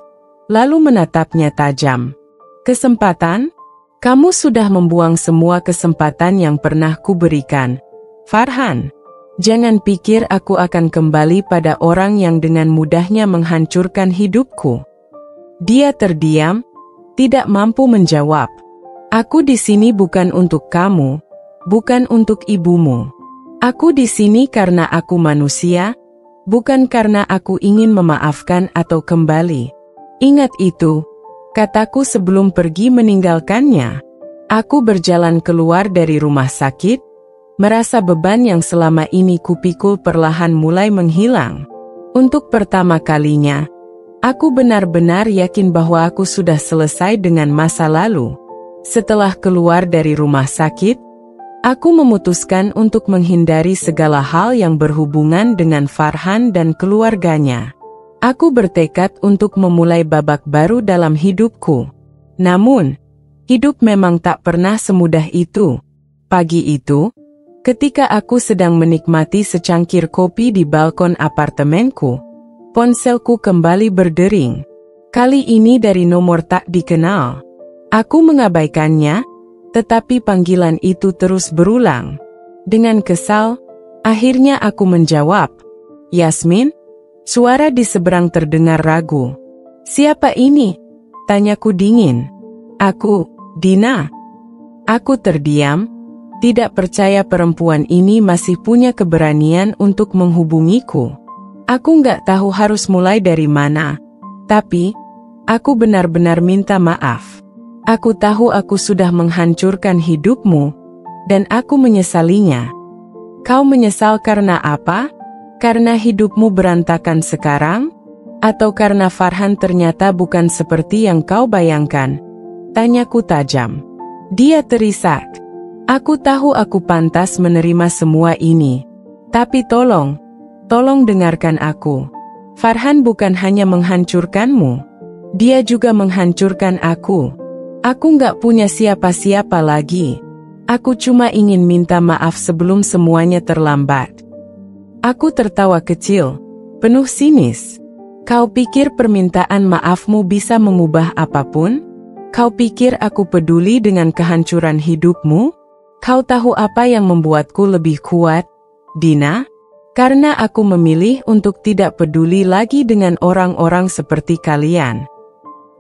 lalu menatapnya tajam. "Kesempatan? Kamu sudah membuang semua kesempatan yang pernah kuberikan, Farhan. Jangan pikir aku akan kembali pada orang yang dengan mudahnya menghancurkan hidupku." Dia terdiam, tidak mampu menjawab. "Aku di sini bukan untuk kamu, bukan untuk ibumu. Aku di sini karena aku manusia, bukan karena aku ingin memaafkan atau kembali. Ingat itu," kataku sebelum pergi meninggalkannya. Aku berjalan keluar dari rumah sakit, merasa beban yang selama ini kupikul perlahan mulai menghilang. Untuk pertama kalinya, aku benar-benar yakin bahwa aku sudah selesai dengan masa lalu. Setelah keluar dari rumah sakit, aku memutuskan untuk menghindari segala hal yang berhubungan dengan Farhan dan keluarganya. Aku bertekad untuk memulai babak baru dalam hidupku. Namun, hidup memang tak pernah semudah itu. Pagi itu, Ketika aku sedang menikmati secangkir kopi di balkon apartemenku, ponselku kembali berdering. Kali ini dari nomor tak dikenal. Aku mengabaikannya, tetapi panggilan itu terus berulang. Dengan kesal, akhirnya aku menjawab, "Yasmin?" Suara di seberang terdengar ragu. "Siapa ini?" tanyaku dingin. "Aku, Dina." Aku terdiam, tidak percaya perempuan ini masih punya keberanian untuk menghubungiku. Aku nggak tahu harus mulai dari mana, tapi aku benar-benar minta maaf. Aku tahu aku sudah menghancurkan hidupmu, dan aku menyesalinya. Kau menyesal karena apa? Karena hidupmu berantakan sekarang? Atau karena Farhan ternyata bukan seperti yang kau bayangkan? Tanyaku tajam. Dia terisak. Aku tahu aku pantas menerima semua ini. Tapi tolong dengarkan aku. Farhan bukan hanya menghancurkanmu. Dia juga menghancurkan aku. Aku nggak punya siapa-siapa lagi. Aku cuma ingin minta maaf sebelum semuanya terlambat. Aku tertawa kecil, penuh sinis. Kau pikir permintaan maafmu bisa mengubah apapun? Kau pikir aku peduli dengan kehancuran hidupmu? Kau tahu apa yang membuatku lebih kuat, Dina? Karena aku memilih untuk tidak peduli lagi dengan orang-orang seperti kalian.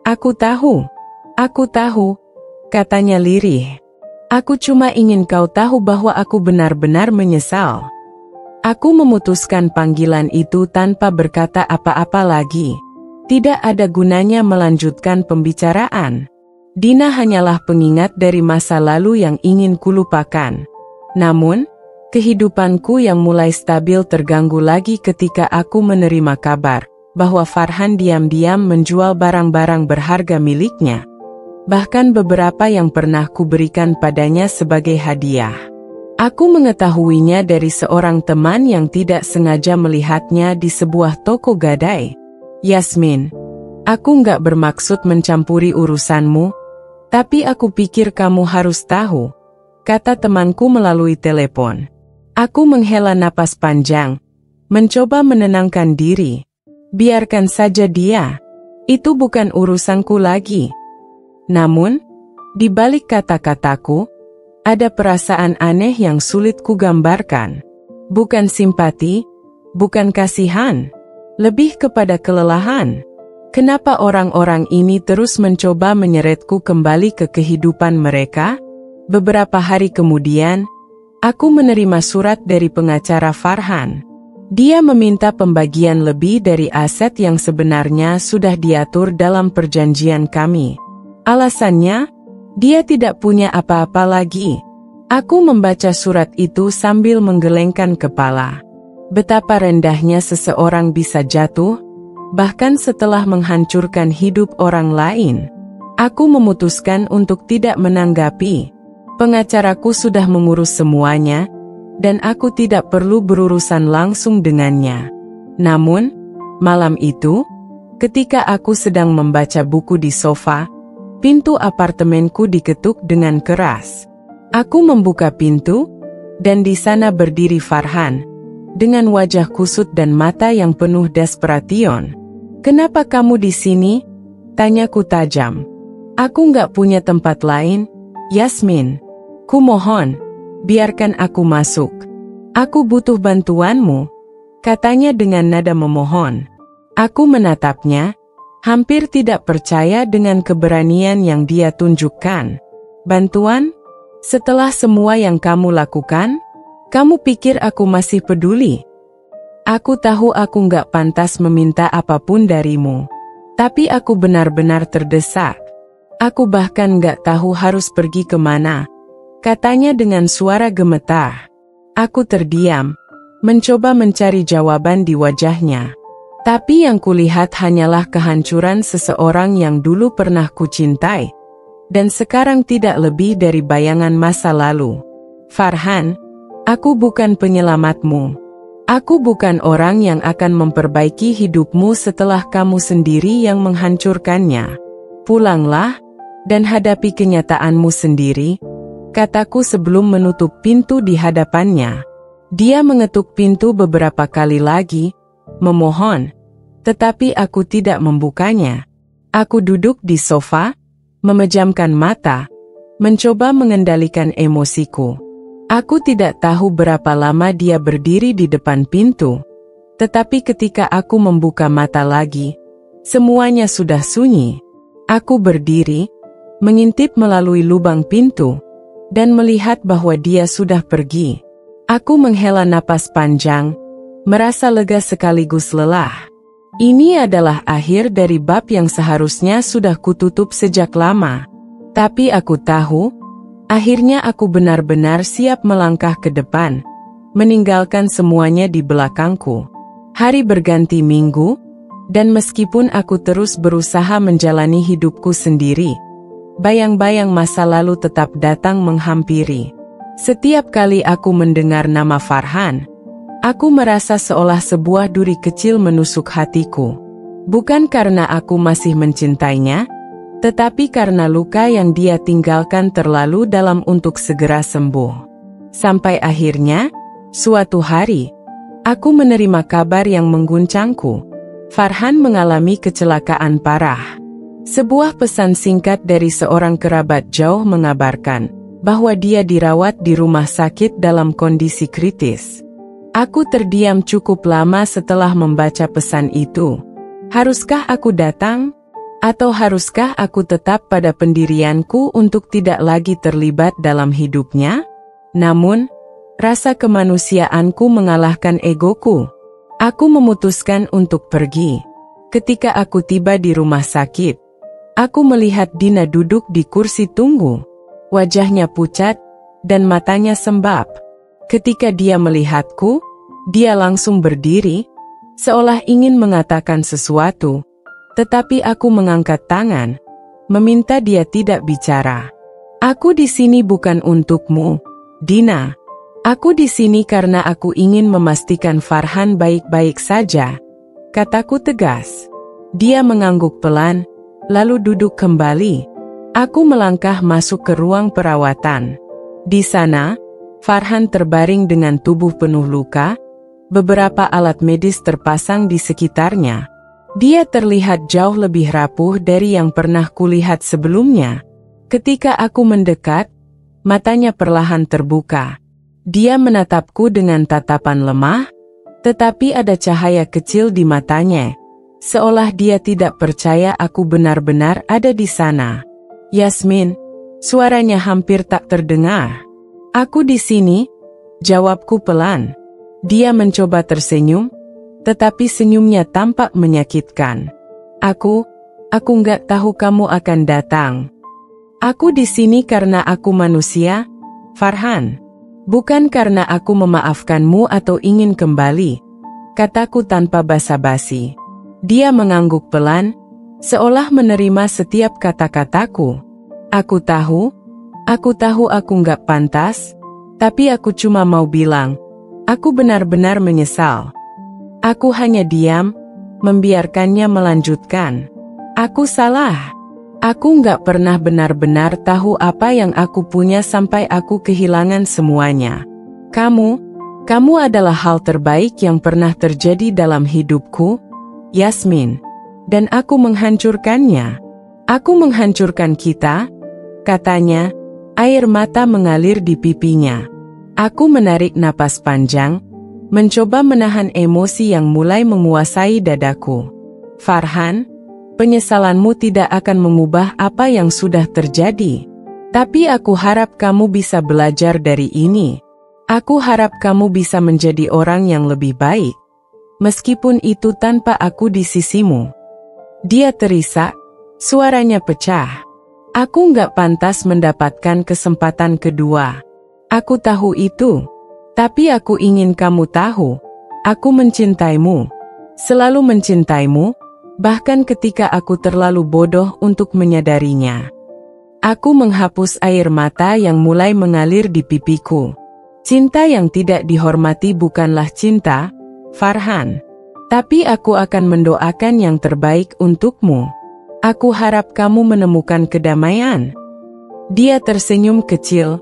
Aku tahu, katanya lirih. Aku cuma ingin kau tahu bahwa aku benar-benar menyesal. Aku memutuskan panggilan itu tanpa berkata apa-apa lagi. Tidak ada gunanya melanjutkan pembicaraan. Dina hanyalah pengingat dari masa lalu yang ingin kulupakan. Namun, kehidupanku yang mulai stabil terganggu lagi ketika aku menerima kabar bahwa Farhan diam-diam menjual barang-barang berharga miliknya. Bahkan beberapa yang pernah kuberikan padanya sebagai hadiah. Aku mengetahuinya dari seorang teman yang tidak sengaja melihatnya di sebuah toko gadai. "Yasmin, aku nggak bermaksud mencampuri urusanmu, tapi aku pikir kamu harus tahu," kata temanku melalui telepon. Aku menghela napas panjang, mencoba menenangkan diri. Biarkan saja dia. Itu bukan urusanku lagi. Namun, di balik kata-kataku, ada perasaan aneh yang sulit kugambarkan. Bukan simpati, bukan kasihan, lebih kepada kelelahan. Kenapa orang-orang ini terus mencoba menyeretku kembali ke kehidupan mereka? Beberapa hari kemudian, aku menerima surat dari pengacara Farhan. Dia meminta pembagian lebih dari aset yang sebenarnya sudah diatur dalam perjanjian kami. Alasannya, dia tidak punya apa-apa lagi. Aku membaca surat itu sambil menggelengkan kepala. Betapa rendahnya seseorang bisa jatuh, bahkan setelah menghancurkan hidup orang lain. Aku memutuskan untuk tidak menanggapi. Pengacaraku sudah mengurus semuanya, dan aku tidak perlu berurusan langsung dengannya. Namun, malam itu, ketika aku sedang membaca buku di sofa, pintu apartemenku diketuk dengan keras. Aku membuka pintu, dan di sana berdiri Farhan, dengan wajah kusut dan mata yang penuh desperation. "Kenapa kamu di sini?" tanyaku tajam. "Aku nggak punya tempat lain, Yasmin. Kumohon, biarkan aku masuk. Aku butuh bantuanmu," katanya dengan nada memohon. Aku menatapnya, hampir tidak percaya dengan keberanian yang dia tunjukkan. "Bantuan? Setelah semua yang kamu lakukan? Kamu pikir aku masih peduli? Aku tahu aku nggak pantas meminta apapun darimu. Tapi aku benar-benar terdesak. Aku bahkan nggak tahu harus pergi kemana," katanya dengan suara gemetar. Aku terdiam, mencoba mencari jawaban di wajahnya. Tapi yang kulihat hanyalah kehancuran seseorang yang dulu pernah kucintai, dan sekarang tidak lebih dari bayangan masa lalu. "Farhan, aku bukan penyelamatmu. Aku bukan orang yang akan memperbaiki hidupmu setelah kamu sendiri yang menghancurkannya. Pulanglah, dan hadapi kenyataanmu sendiri. kataku sebelum menutup pintu di hadapannya. Dia mengetuk pintu beberapa kali lagi, memohon, tetapi aku tidak membukanya. Aku duduk di sofa, memejamkan mata, mencoba mengendalikan emosiku. Aku tidak tahu berapa lama dia berdiri di depan pintu, tetapi ketika aku membuka mata lagi, semuanya sudah sunyi. Aku berdiri, mengintip melalui lubang pintu, dan melihat bahwa dia sudah pergi. Aku menghela napas panjang, merasa lega sekaligus lelah. Ini adalah akhir dari bab yang seharusnya sudah kututup sejak lama. Tapi aku tahu, akhirnya aku benar-benar siap melangkah ke depan, meninggalkan semuanya di belakangku. Hari berganti minggu, dan meskipun aku terus berusaha menjalani hidupku sendiri, bayang-bayang masa lalu tetap datang menghampiri. Setiap kali aku mendengar nama Farhan, aku merasa seolah sebuah duri kecil menusuk hatiku. Bukan karena aku masih mencintainya, tetapi karena luka yang dia tinggalkan terlalu dalam untuk segera sembuh. Sampai akhirnya, suatu hari, aku menerima kabar yang mengguncangku. Farhan mengalami kecelakaan parah. Sebuah pesan singkat dari seorang kerabat jauh mengabarkan bahwa dia dirawat di rumah sakit dalam kondisi kritis. Aku terdiam cukup lama setelah membaca pesan itu. Haruskah aku datang? Atau haruskah aku tetap pada pendirianku untuk tidak lagi terlibat dalam hidupnya? Namun, rasa kemanusiaanku mengalahkan egoku. Aku memutuskan untuk pergi. Ketika aku tiba di rumah sakit, aku melihat Dina duduk di kursi tunggu. Wajahnya pucat, dan matanya sembab. Ketika dia melihatku, dia langsung berdiri, seolah ingin mengatakan sesuatu, tetapi aku mengangkat tangan, meminta dia tidak bicara. Aku di sini bukan untukmu, Dina. Aku di sini karena aku ingin memastikan Farhan baik-baik saja, kataku tegas. Dia mengangguk pelan, lalu duduk kembali. Aku melangkah masuk ke ruang perawatan. Di sana, Farhan terbaring dengan tubuh penuh luka, beberapa alat medis terpasang di sekitarnya. Dia terlihat jauh lebih rapuh dari yang pernah kulihat sebelumnya. Ketika aku mendekat, matanya perlahan terbuka. Dia menatapku dengan tatapan lemah, tetapi ada cahaya kecil di matanya, seolah dia tidak percaya aku benar-benar ada di sana. Yasmin, suaranya hampir tak terdengar. Aku di sini, jawabku pelan. Dia mencoba tersenyum, tetapi senyumnya tampak menyakitkan. Aku nggak tahu kamu akan datang. Aku di sini karena aku manusia, Farhan. Bukan karena aku memaafkanmu atau ingin kembali, kataku tanpa basa-basi. Dia mengangguk pelan, seolah menerima setiap kata-kataku. Aku tahu aku nggak pantas, tapi aku cuma mau bilang, aku benar-benar menyesal. Aku hanya diam, membiarkannya melanjutkan. Aku salah. Aku nggak pernah benar-benar tahu apa yang aku punya sampai aku kehilangan semuanya. Kamu adalah hal terbaik yang pernah terjadi dalam hidupku, Yasmin. Dan aku menghancurkannya. Aku menghancurkan kita, katanya, air mata mengalir di pipinya. Aku menarik napas panjang, mencoba menahan emosi yang mulai menguasai dadaku. Farhan, penyesalanmu tidak akan mengubah apa yang sudah terjadi. Tapi aku harap kamu bisa belajar dari ini. Aku harap kamu bisa menjadi orang yang lebih baik, meskipun itu tanpa aku di sisimu. Dia terisak, suaranya pecah. Aku nggak pantas mendapatkan kesempatan kedua. Aku tahu itu. Tapi aku ingin kamu tahu, aku mencintaimu. Selalu mencintaimu, bahkan ketika aku terlalu bodoh untuk menyadarinya. Aku menghapus air mata yang mulai mengalir di pipiku. Cinta yang tidak dihormati bukanlah cinta, Farhan. Tapi aku akan mendoakan yang terbaik untukmu. Aku harap kamu menemukan kedamaian. Dia tersenyum kecil,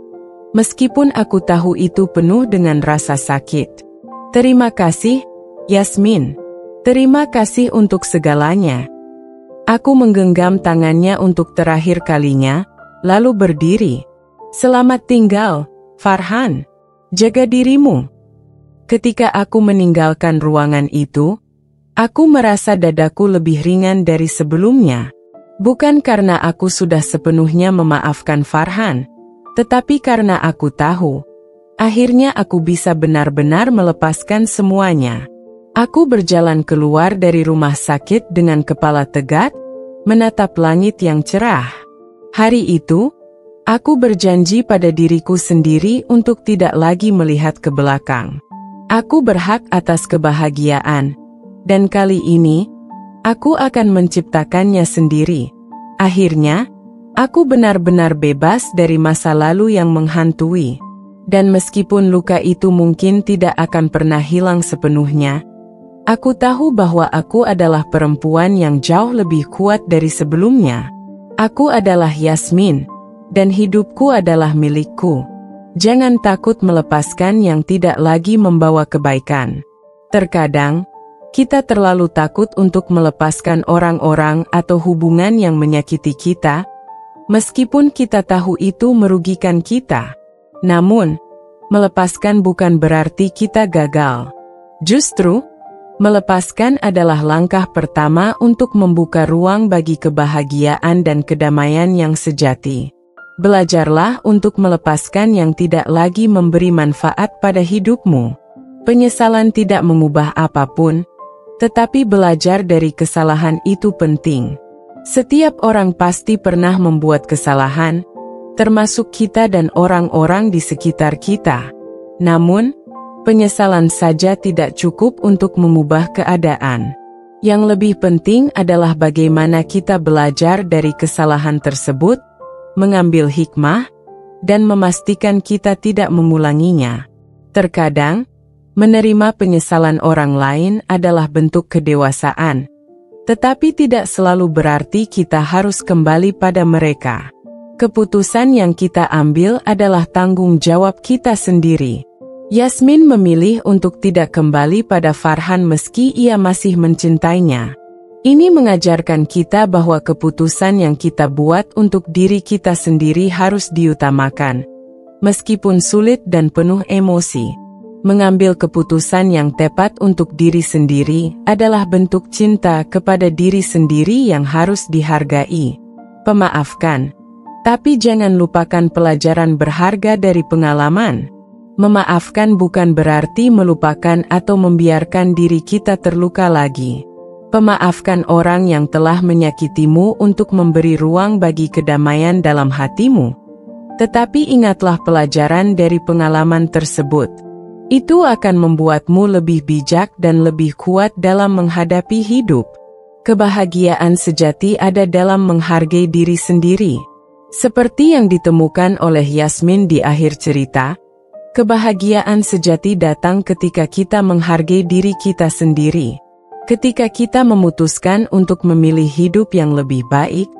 Meskipun aku tahu itu penuh dengan rasa sakit. Terima kasih, Yasmin. Terima kasih untuk segalanya. Aku menggenggam tangannya untuk terakhir kalinya, lalu berdiri. Selamat tinggal, Farhan. Jaga dirimu. Ketika aku meninggalkan ruangan itu, aku merasa dadaku lebih ringan dari sebelumnya. Bukan karena aku sudah sepenuhnya memaafkan Farhan, tetapi karena aku tahu, akhirnya aku bisa benar-benar melepaskan semuanya. Aku berjalan keluar dari rumah sakit dengan kepala tegak, menatap langit yang cerah. Hari itu, aku berjanji pada diriku sendiri untuk tidak lagi melihat ke belakang. Aku berhak atas kebahagiaan, dan kali ini, aku akan menciptakannya sendiri. Akhirnya, aku benar-benar bebas dari masa lalu yang menghantui. Dan meskipun luka itu mungkin tidak akan pernah hilang sepenuhnya, aku tahu bahwa aku adalah perempuan yang jauh lebih kuat dari sebelumnya. Aku adalah Yasmin, dan hidupku adalah milikku. Jangan takut melepaskan yang tidak lagi membawa kebaikan. Terkadang, kita terlalu takut untuk melepaskan orang-orang atau hubungan yang menyakiti kita, meskipun kita tahu itu merugikan kita. Namun, melepaskan bukan berarti kita gagal. Justru, melepaskan adalah langkah pertama untuk membuka ruang bagi kebahagiaan dan kedamaian yang sejati. Belajarlah untuk melepaskan yang tidak lagi memberi manfaat pada hidupmu. Penyesalan tidak mengubah apapun, tetapi belajar dari kesalahan itu penting. Setiap orang pasti pernah membuat kesalahan, termasuk kita dan orang-orang di sekitar kita. Namun, penyesalan saja tidak cukup untuk mengubah keadaan. Yang lebih penting adalah bagaimana kita belajar dari kesalahan tersebut, mengambil hikmah, dan memastikan kita tidak mengulanginya. Terkadang, menerima penyesalan orang lain adalah bentuk kedewasaan, tetapi tidak selalu berarti kita harus kembali pada mereka. Keputusan yang kita ambil adalah tanggung jawab kita sendiri. Yasmin memilih untuk tidak kembali pada Farhan meski ia masih mencintainya. Ini mengajarkan kita bahwa keputusan yang kita buat untuk diri kita sendiri harus diutamakan, meskipun sulit dan penuh emosi. Mengambil keputusan yang tepat untuk diri sendiri adalah bentuk cinta kepada diri sendiri yang harus dihargai. Pemaafkan, tapi jangan lupakan pelajaran berharga dari pengalaman. Memaafkan bukan berarti melupakan atau membiarkan diri kita terluka lagi. Pemaafkan orang yang telah menyakitimu untuk memberi ruang bagi kedamaian dalam hatimu. Tetapi ingatlah pelajaran dari pengalaman tersebut. Itu akan membuatmu lebih bijak dan lebih kuat dalam menghadapi hidup. Kebahagiaan sejati ada dalam menghargai diri sendiri. Seperti yang ditemukan oleh Yasmin di akhir cerita, kebahagiaan sejati datang ketika kita menghargai diri kita sendiri. Ketika kita memutuskan untuk memilih hidup yang lebih baik,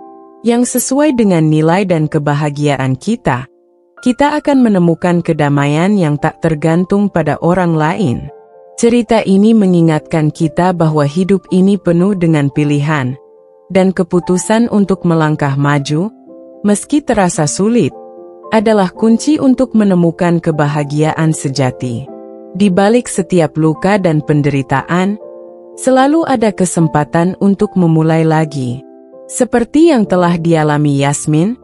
yang sesuai dengan nilai dan kebahagiaan kita, kita akan menemukan kedamaian yang tak tergantung pada orang lain. Cerita ini mengingatkan kita bahwa hidup ini penuh dengan pilihan, dan keputusan untuk melangkah maju, meski terasa sulit, adalah kunci untuk menemukan kebahagiaan sejati. Di balik setiap luka dan penderitaan, selalu ada kesempatan untuk memulai lagi. Seperti yang telah dialami Yasmin,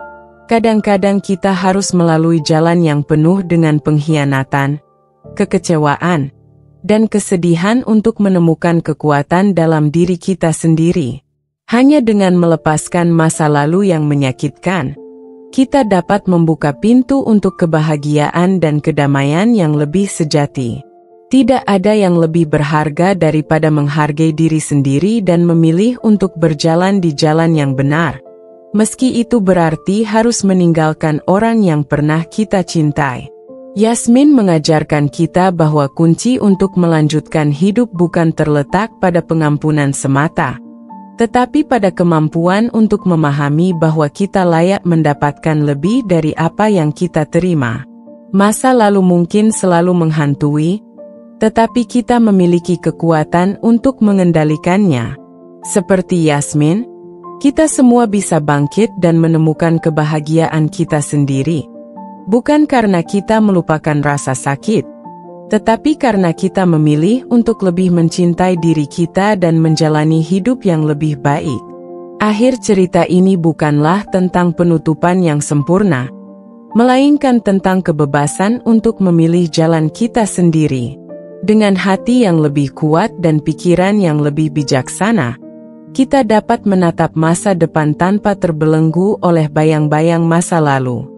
kadang-kadang kita harus melalui jalan yang penuh dengan pengkhianatan, kekecewaan, dan kesedihan untuk menemukan kekuatan dalam diri kita sendiri. Hanya dengan melepaskan masa lalu yang menyakitkan, kita dapat membuka pintu untuk kebahagiaan dan kedamaian yang lebih sejati. Tidak ada yang lebih berharga daripada menghargai diri sendiri dan memilih untuk berjalan di jalan yang benar. Meski itu berarti harus meninggalkan orang yang pernah kita cintai. Yasmin mengajarkan kita bahwa kunci untuk melanjutkan hidup bukan terletak pada pengampunan semata, tetapi pada kemampuan untuk memahami bahwa kita layak mendapatkan lebih dari apa yang kita terima. Masa lalu mungkin selalu menghantui, tetapi kita memiliki kekuatan untuk mengendalikannya. Seperti Yasmin, kita semua bisa bangkit dan menemukan kebahagiaan kita sendiri. Bukan karena kita melupakan rasa sakit, tetapi karena kita memilih untuk lebih mencintai diri kita dan menjalani hidup yang lebih baik. Akhir cerita ini bukanlah tentang penutupan yang sempurna, melainkan tentang kebebasan untuk memilih jalan kita sendiri. Dengan hati yang lebih kuat dan pikiran yang lebih bijaksana, kita dapat menatap masa depan tanpa terbelenggu oleh bayang-bayang masa lalu.